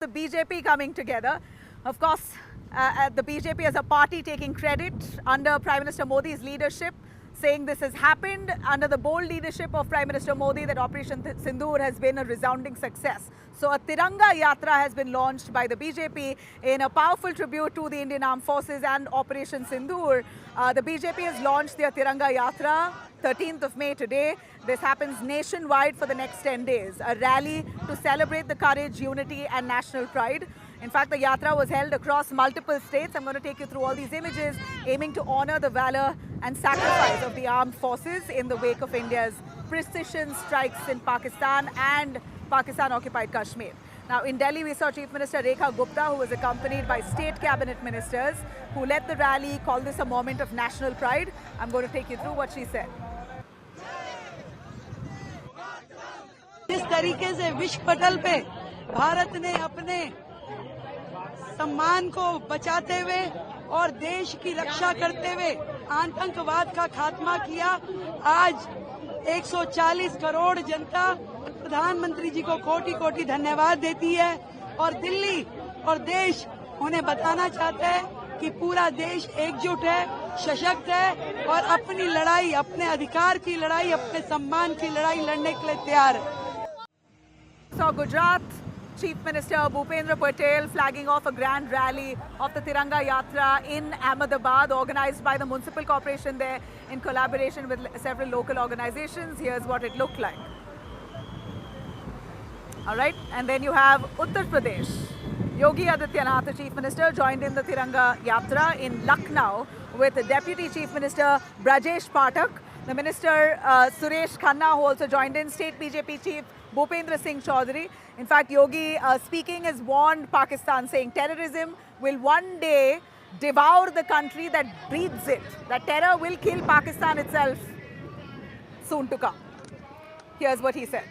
The BJP coming together. Of course, the BJP as a party taking credit under Prime Minister Modi's leadership, saying this has happened under the bold leadership of Prime Minister Modi, that Operation Sindoor has been a resounding success. So a Tiranga Yatra has been launched by the BJP in a powerful tribute to the Indian Armed Forces and Operation Sindoor. The BJP has launched their Tiranga Yatra 13th of May today. This happens nationwide for the next 10 days. A rally to celebrate the courage, unity and national pride. In fact, the Yatra was held across multiple states. I'm going to take you through all these images, aiming to honor the valor and sacrifice of the armed forces in the wake of India's precision strikes in Pakistan and Pakistan-occupied Kashmir. Now, in Delhi, we saw Chief Minister Rekha Gupta, who was accompanied by state cabinet ministers, who led the rally, called this a moment of national pride. I'm going to take you through what she said. जिस तरीके से विश्व पटल पे भारत ने अपने सम्मान को बचाते हुए और देश की रक्षा करते हुए आतंकवाद का खात्मा किया, आज 140 करोड़ जनता प्रधानमंत्री जी को कोटि कोटि धन्यवाद देती है और दिल्ली और देश उन्हें बताना चाहता है कि पूरा देश एकजुट है, सशक्त है और अपनी लड़ाई, अपने अधिकार की लड़ाई, अपने सम्मान की लड़ाई लड़ने के लिए तैयार है. So Gujarat Chief Minister Bhupendra Patel flagging off a grand rally of the Tiranga Yatra in Ahmedabad, organized by the municipal corporation there in collaboration with several local organizations. Here's what it looked like. All right, and then you have Uttar Pradesh. Yogi Adityanath, the Chief Minister, joined in the Tiranga Yatra in Lucknow with the Deputy Chief Minister Brajesh Pathak, the Minister Suresh Khanna, who also joined in, State BJP Chief Bhupendra Singh Chaudhary. In fact, Yogi speaking has warned Pakistan, saying terrorism will one day devour the country that breeds it. That terror will kill Pakistan itself soon to come. Here's what he said.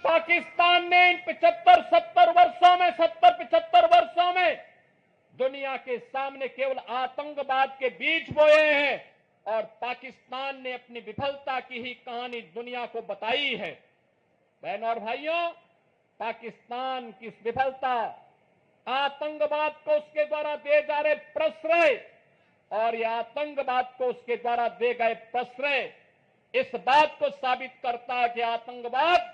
Pakistan ने इन 75-70 वर्षों में 70-75 वर्षों में दुनिया के सामने केवल आतंकवाद के बीज बोए हैं और पाकिस्तान ने अपनी विफलता की ही कहानी दुनिया को बताई है. बहनों और भाइयों, पाकिस्तान की विफलता, आतंकवाद को उसके द्वारा दिए जा रहे प्रश्रय और ये आतंकवाद को उसके द्वारा दिए गए प्रश्रय इस बात को साबित करता है कि आतंकवाद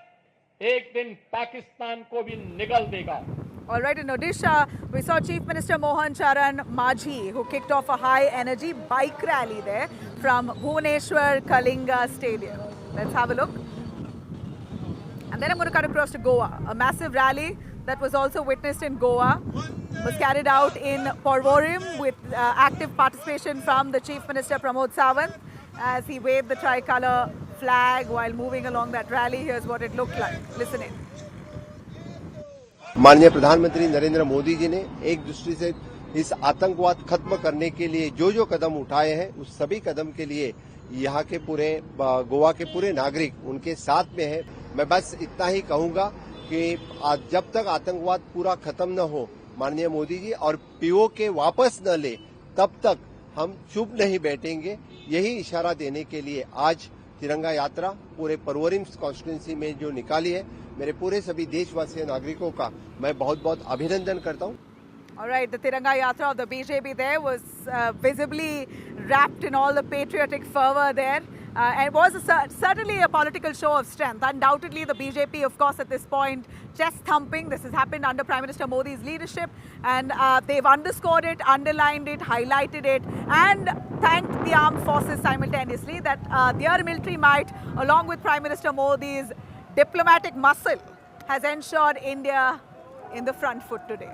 एक दिन पाकिस्तान को भी निगल देगा. All right, in Odisha, we saw Chief Minister Mohan Charan Majhi, who kicked off a high-energy bike rally there from Bhubaneswar Kalinga Stadium. Let's have a look. And then I'm going to cut across to Goa. A massive rally that was also witnessed in Goa was carried out in Porvorim with active participation from the Chief Minister Pramod Sawant as he waved the tricolour flag while moving along that rally. Here's what it looked like. Listen in. माननीय प्रधानमंत्री नरेंद्र मोदी जी ने एक दृष्टि से इस आतंकवाद खत्म करने के लिए जो कदम उठाए हैं, उस सभी कदम के लिए यहाँ के पूरे गोवा के पूरे नागरिक उनके साथ में है. मैं बस इतना ही कहूंगा कि जब तक आतंकवाद पूरा खत्म न हो, माननीय मोदी जी और पीओके वापस न ले, तब तक हम चुप नहीं बैठेंगे. यही इशारा देने के लिए आज तिरंगा यात्रा पूरे परवरिम कॉन्स्टिट्यूंसी में जो निकाली है, मेरे पूरे सभी देशवासी नागरिकों का मैं बहुत-बहुत अभिनंदन करता हूं. All right, the Tiranga Yatra of the BJP there was visibly wrapped in all the patriotic fervor there. And it was certainly a political show of strength. Undoubtedly, the BJP, of course, at this point, chest thumping. This has happened under Prime Minister Modi's leadership. And they've underscored it, underlined it, highlighted it, and thanked the armed forces simultaneously that their military might, along with Prime Minister Modi's diplomatic muscle, has ensured India in the front foot today.